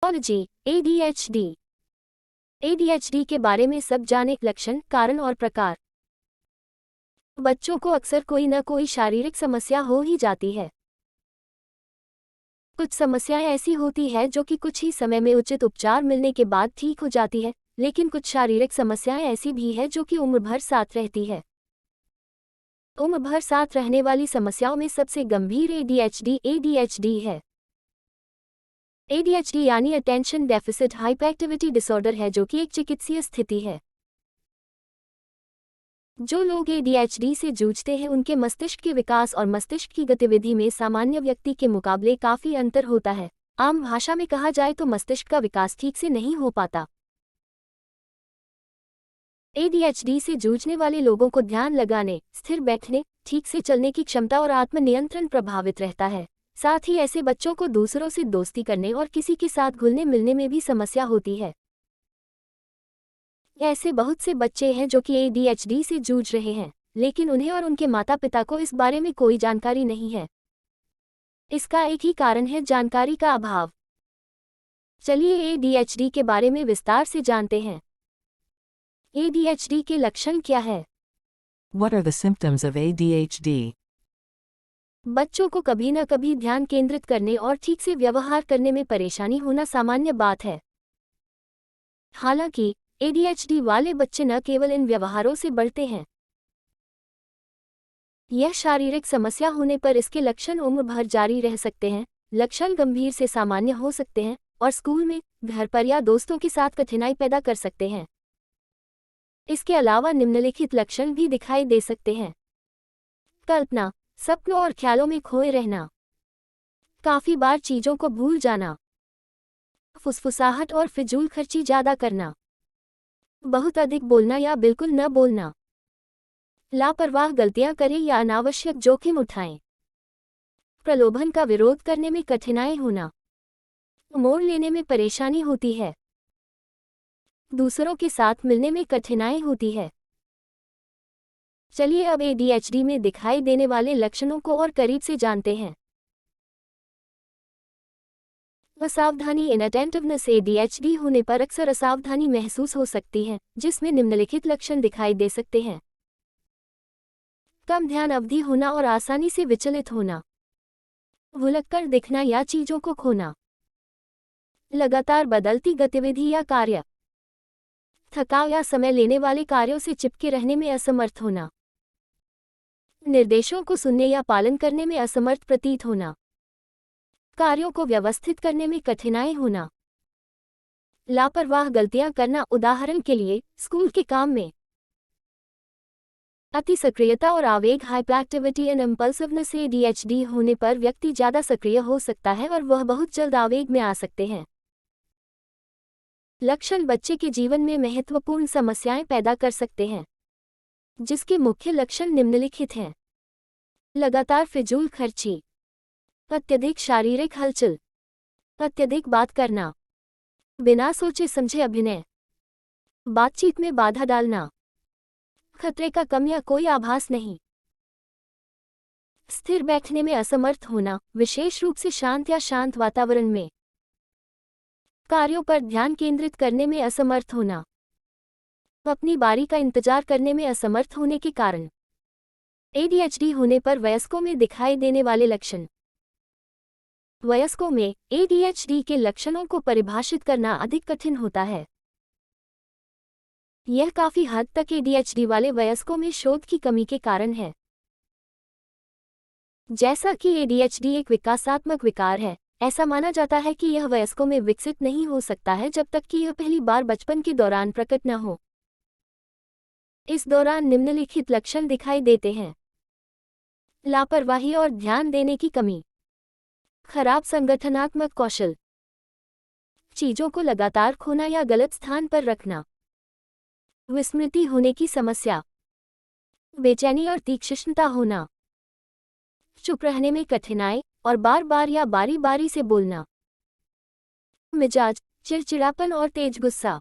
Pathology ADHD। ADHD के बारे में सब जाने, लक्षण, कारण और प्रकार। बच्चों को अक्सर कोई न कोई शारीरिक समस्या हो ही जाती है। कुछ समस्याएं ऐसी होती है जो कि कुछ ही समय में उचित उपचार मिलने के बाद ठीक हो जाती है, लेकिन कुछ शारीरिक समस्याएं ऐसी भी है जो कि उम्र भर साथ रहती है। उम्र भर साथ रहने वाली समस्याओं में सबसे गंभीर ADHD है। ADHD यानी अटेंशन डेफिसिट हाइपरएक्टिविटी डिसऑर्डर है, जो कि एक चिकित्सीय स्थिति है। जो लोग ADHD से जूझते हैं उनके मस्तिष्क के विकास और मस्तिष्क की गतिविधि में सामान्य व्यक्ति के मुकाबले काफ़ी अंतर होता है। आम भाषा में कहा जाए तो मस्तिष्क का विकास ठीक से नहीं हो पाता। ADHD से जूझने वाले लोगों को ध्यान लगाने, स्थिर बैठने, ठीक से चलने की क्षमता और आत्मनियंत्रण प्रभावित रहता है। साथ ही ऐसे बच्चों को दूसरों से दोस्ती करने और किसी के साथ घुलने मिलने में भी समस्या होती है। ऐसे बहुत से बच्चे हैं जो कि ADHD से जूझ रहे हैं, लेकिन उन्हें और उनके माता पिता को इस बारे में कोई जानकारी नहीं है। इसका एक ही कारण है, जानकारी का अभाव। चलिए ADHD के बारे में विस्तार से जानते हैं। ADHD के लक्षण क्या है? What are the symptoms of ADHD? बच्चों को कभी न कभी ध्यान केंद्रित करने और ठीक से व्यवहार करने में परेशानी होना सामान्य बात है। हालांकि ADHD वाले बच्चे न केवल इन व्यवहारों से बढ़ते हैं, यह शारीरिक समस्या होने पर इसके लक्षण उम्र भर जारी रह सकते हैं। लक्षण गंभीर से सामान्य हो सकते हैं और स्कूल में, घर पर या दोस्तों के साथ कठिनाई पैदा कर सकते हैं। इसके अलावा निम्नलिखित लक्षण भी दिखाई दे सकते हैं: कल्पना, सपनों और ख्यालों में खोए रहना, काफ़ी बार चीज़ों को भूल जाना, फुसफुसाहट और फिजूल खर्ची ज़्यादा करना, बहुत अधिक बोलना या बिल्कुल न बोलना, लापरवाह गलतियां करें या अनावश्यक जोखिम उठाएं, प्रलोभन का विरोध करने में कठिनाई होना, मोड़ लेने में परेशानी होती है, दूसरों के साथ मिलने में कठिनाई होती है। चलिए अब ADHD में दिखाई देने वाले लक्षणों को और करीब से जानते हैं। असावधानी इनअटेंटिवनेस ADHD होने पर अक्सर असावधानी महसूस हो सकती है, जिसमें निम्नलिखित लक्षण दिखाई दे सकते हैं: कम ध्यान अवधि होना और आसानी से विचलित होना, भुलक्कड़ दिखना या चीज़ों को खोना, लगातार बदलती गतिविधि या कार्य, थकाव या समय लेने वाले कार्यों से चिपके रहने में असमर्थ होना, निर्देशों को सुनने या पालन करने में असमर्थ प्रतीत होना, कार्यों को व्यवस्थित करने में कठिनाई होना, लापरवाह गलतियां करना, उदाहरण के लिए स्कूल के काम में, अति सक्रियता और आवेग हाइपरएक्टिविटी एंड इम्पल्सिवनेस ADHD होने पर व्यक्ति ज़्यादा सक्रिय हो सकता है और वह बहुत जल्द आवेग में आ सकते हैं। लक्षण बच्चे के जीवन में महत्वपूर्ण समस्याएं पैदा कर सकते हैं, जिसके मुख्य लक्षण निम्नलिखित हैं: लगातार फिजूल खर्ची, अत्यधिक शारीरिक हलचल, अत्यधिक बात करना, बिना सोचे समझे अभिनय, बातचीत में बाधा डालना, खतरे का कम या कोई आभास नहीं, स्थिर बैठने में असमर्थ होना, विशेष रूप से शांत या शांत वातावरण में, कार्यों पर ध्यान केंद्रित करने में असमर्थ होना, अपनी बारी का इंतजार करने में असमर्थ होने के कारण। ADHD होने पर वयस्कों में दिखाई देने वाले लक्षण। वयस्कों में ADHD के लक्षणों को परिभाषित करना अधिक कठिन होता है। यह काफ़ी हद तक ADHD वाले वयस्कों में शोध की कमी के कारण है। जैसा कि ADHD एक विकासात्मक विकार है, ऐसा माना जाता है कि यह वयस्कों में विकसित नहीं हो सकता है जब तक कि यह पहली बार बचपन के दौरान प्रकट न हो। इस दौरान निम्नलिखित लक्षण दिखाई देते हैं: लापरवाही और ध्यान देने की कमी, खराब संगठनात्मक कौशल, चीज़ों को लगातार खोना या गलत स्थान पर रखना, विस्मृति होने की समस्या, बेचैनी और तीक्ष्णता होना, चुप रहने में कठिनाई और बार बार या बारी बारी से बोलना, मिजाज, चिड़चिड़ापन और तेज गुस्सा,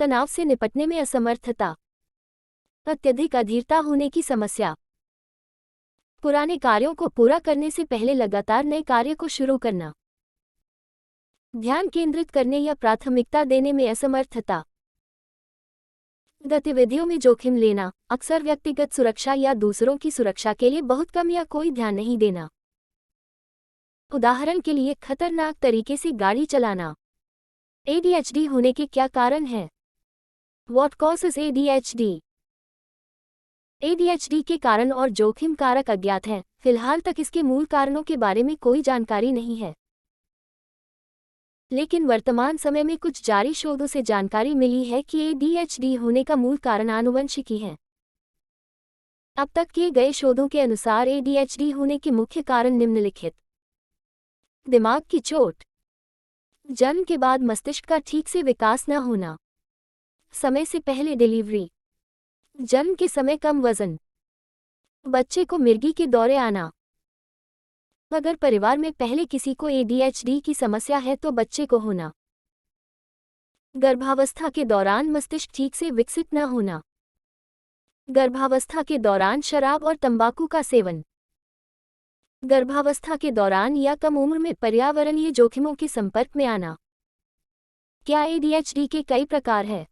तनाव से निपटने में असमर्थता, अत्यधिक अधीरता होने की समस्या, पुराने कार्यों को पूरा करने से पहले लगातार नए कार्य को शुरू करना, ध्यान केंद्रित करने या प्राथमिकता देने में असमर्थता, गतिविधियों में जोखिम लेना, अक्सर व्यक्तिगत सुरक्षा या दूसरों की सुरक्षा के लिए बहुत कम या कोई ध्यान नहीं देना। उदाहरण के लिए खतरनाक तरीके से गाड़ी चलाना। ADHD होने के क्या कारण हैं? What causes ADHD? ADHD के कारण और जोखिम कारक अज्ञात हैं। फिलहाल तक इसके मूल कारणों के बारे में कोई जानकारी नहीं है, लेकिन वर्तमान समय में कुछ जारी शोधों से जानकारी मिली है कि ADHD होने का मूल कारण आनुवंशिकी है। अब तक किए गए शोधों के अनुसार ADHD होने के मुख्य कारण निम्नलिखित: दिमाग की चोट, जन्म के बाद मस्तिष्क का ठीक से विकास न होना, समय से पहले डिलीवरी, जन्म के समय कम वजन, बच्चे को मिर्गी के दौरे आना। अगर परिवार में पहले किसी को ADHD की समस्या है तो बच्चे को होना। गर्भावस्था के दौरान मस्तिष्क ठीक से विकसित न होना, गर्भावस्था के दौरान शराब और तंबाकू का सेवन, गर्भावस्था के दौरान या कम उम्र में पर्यावरणीय जोखिमों के संपर्क में आना। क्या ADHD के कई प्रकार हैं?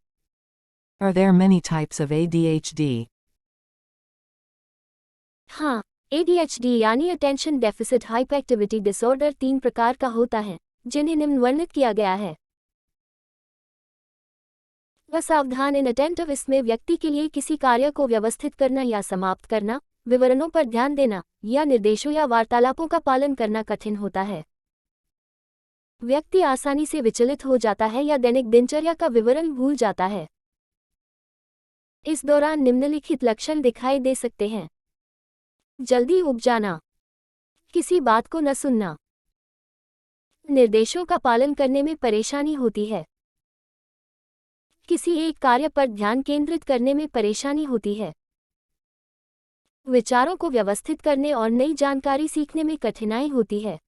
Are there many types of ADHD? हाँ, ADHD यानी अटेंशन डेफिसिट हाइपरएक्टिविटी डिसऑर्डर 3 प्रकार का होता है, जिन्हें निम्न वर्णित किया गया है। असावधान इनअटेंटिव, इसमें व्यक्ति के लिए किसी कार्य को व्यवस्थित करना या समाप्त करना, विवरणों पर ध्यान देना या निर्देशों या वार्तालापों का पालन करना कठिन होता है। व्यक्ति आसानी से विचलित हो जाता है या दैनिक दिनचर्या का विवरण भूल जाता है। इस दौरान निम्नलिखित लक्षण दिखाई दे सकते हैं: जल्दी ऊब जाना, किसी बात को न सुनना, निर्देशों का पालन करने में परेशानी होती है, किसी एक कार्य पर ध्यान केंद्रित करने में परेशानी होती है, विचारों को व्यवस्थित करने और नई जानकारी सीखने में कठिनाई होती है,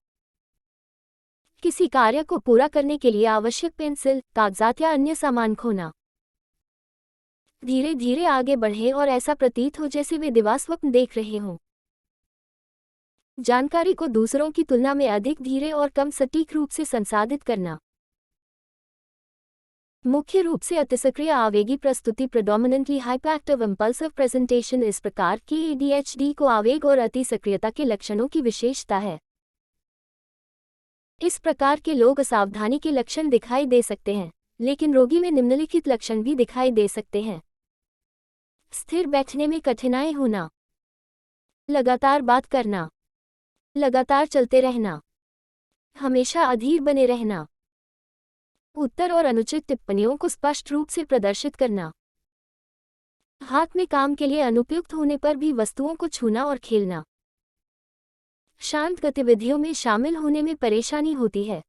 किसी कार्य को पूरा करने के लिए आवश्यक पेंसिल, कागजात या अन्य सामान खोना। धीरे धीरे आगे बढ़ें और ऐसा प्रतीत हो जैसे वे दिवास्वप्न देख रहे हों। जानकारी को दूसरों की तुलना में अधिक धीरे और कम सटीक रूप से संसाधित करना। मुख्य रूप से अतिसक्रिय आवेगी प्रस्तुति, प्रेडोमिनेंटली हाइपरएक्टिव इंपल्सिव प्रेजेंटेशन, इस प्रकार की ADHD को आवेग और अतिसक्रियता के लक्षणों की विशेषता है। इस प्रकार के लोग असावधानी के लक्षण दिखाई दे सकते हैं, लेकिन रोगी में निम्नलिखित लक्षण भी दिखाई दे सकते हैं: स्थिर बैठने में कठिनाई होना, लगातार बात करना, लगातार चलते रहना, हमेशा अधीर बने रहना, उत्तर और अनुचित टिप्पणियों को स्पष्ट रूप से प्रदर्शित करना, हाथ में काम के लिए अनुपयुक्त होने पर भी वस्तुओं को छूना और खेलना, शांत गतिविधियों में शामिल होने में परेशानी होती है।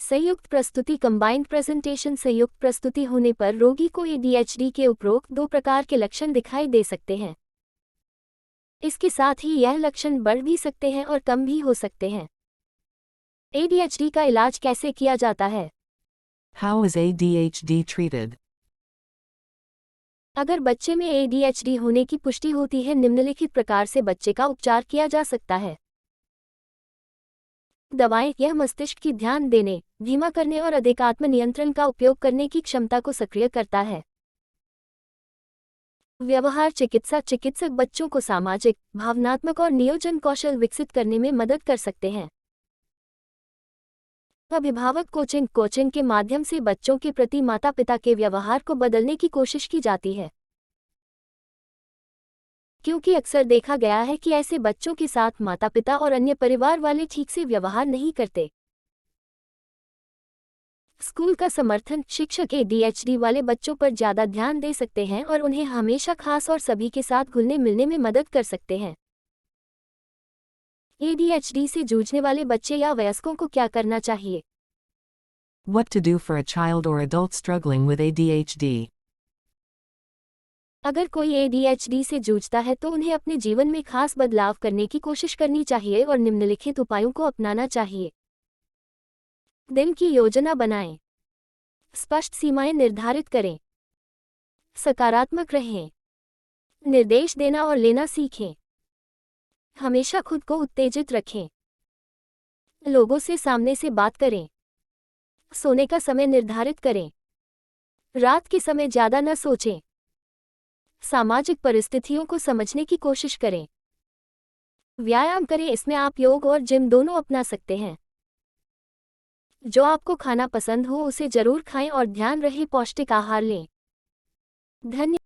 संयुक्त प्रस्तुति, कंबाइंड प्रेजेंटेशन, संयुक्त प्रस्तुति होने पर रोगी को ADHD के उपरोक्त 2 प्रकार के लक्षण दिखाई दे सकते हैं। इसके साथ ही यह लक्षण बढ़ भी सकते हैं और कम भी हो सकते हैं। ADHD का इलाज कैसे किया जाता है? How is ADHD treated? अगर बच्चे में ADHD होने की पुष्टि होती है, निम्नलिखित प्रकार से बच्चे का उपचार किया जा सकता है। दवाएं, यह मस्तिष्क की ध्यान देने, धीमा करने और अधिक आत्म नियंत्रण का उपयोग करने की क्षमता को सक्रिय करता है। व्यवहार चिकित्सा, चिकित्सक बच्चों को सामाजिक, भावनात्मक और नियोजन कौशल विकसित करने में मदद कर सकते हैं। अभिभावक कोचिंग, कोचिंग के माध्यम से बच्चों के प्रति माता-पिता के व्यवहार को बदलने की कोशिश की जाती है, क्योंकि अक्सर देखा गया है कि ऐसे बच्चों के साथ माता-पिता और अन्य परिवार वाले ठीक से व्यवहार नहीं करते। स्कूल का समर्थन, शिक्षक ADHD वाले बच्चों पर ज़्यादा ध्यान दे सकते हैं और उन्हें हमेशा खास और सभी के साथ घुलने मिलने में मदद कर सकते हैं। ADHD से जूझने वाले बच्चे या वयस्कों को क्या करना चाहिए? What to do for a child or adult struggling with ADHD? अगर कोई ADHD से जूझता है तो उन्हें अपने जीवन में खास बदलाव करने की कोशिश करनी चाहिए और निम्नलिखित उपायों को अपनाना चाहिए। दिन की योजना बनाएं, स्पष्ट सीमाएं निर्धारित करें, सकारात्मक रहें, निर्देश देना और लेना सीखें, हमेशा खुद को उत्तेजित रखें, लोगों से सामने से बात करें। सोने का समय निर्धारित करें। रात के समय ज़्यादा न सोचें। सामाजिक परिस्थितियों को समझने की कोशिश करें। व्यायाम करें, इसमें आप योग और जिम दोनों अपना सकते हैं। जो आपको खाना पसंद हो उसे जरूर खाएं और ध्यान रहे पौष्टिक आहार लें। धन्यवाद।